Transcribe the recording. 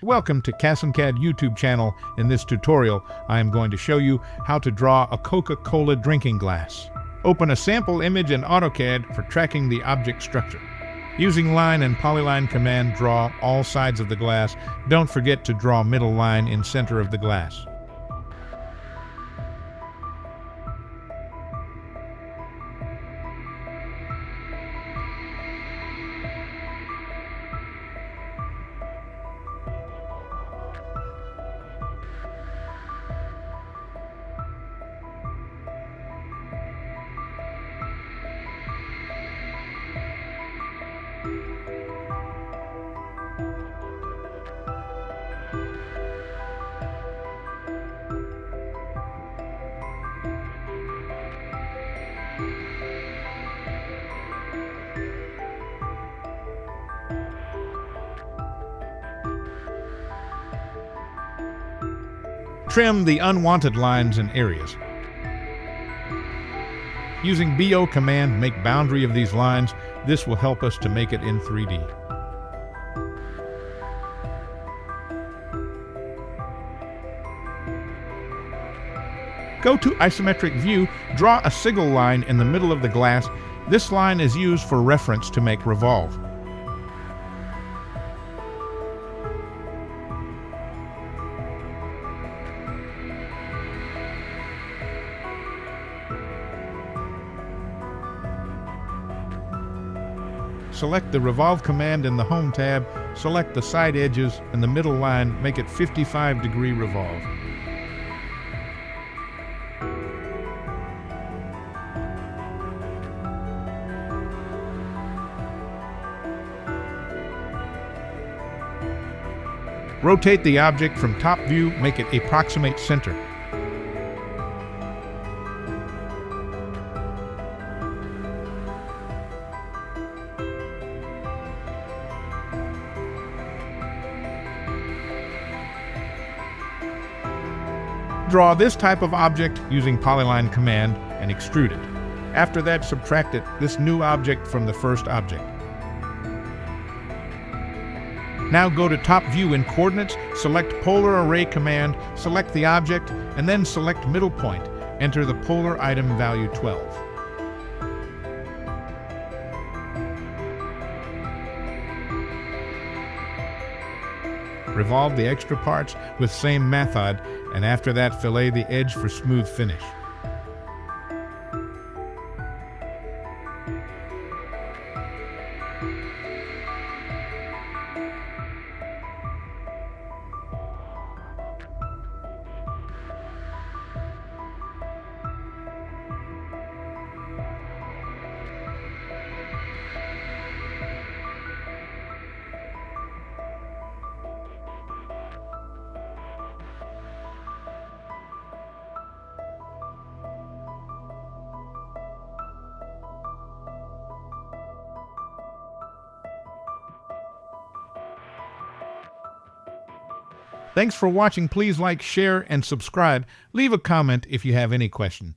Welcome to qasimcad YouTube channel. In this tutorial, I am going to show you how to draw a Coca-Cola drinking glass. Open a sample image in AutoCAD for tracking the object structure. Using line and polyline command, draw all sides of the glass. Don't forget to draw middle line in center of the glass. Trim the unwanted lines and areas. Using BO command, make boundary of these lines. This will help us to make it in 3D. Go to isometric view, draw a sigil line in the middle of the glass. This line is used for reference to make revolve. Select the Revolve command in the Home tab, select the side edges and the middle line, make it 55-degree revolve. Rotate the object from top view, make it approximate center. Draw this type of object using polyline command and extrude it. After that, subtract this new object from the first object. Now go to top view in coordinates, select polar array command, select the object, and then select middle point. Enter the polar item value 12. Revolve the extra parts with same method, and after that fillet the edge for smooth finish. Thanks for watching. Please like, share, and subscribe. Leave a comment if you have any question.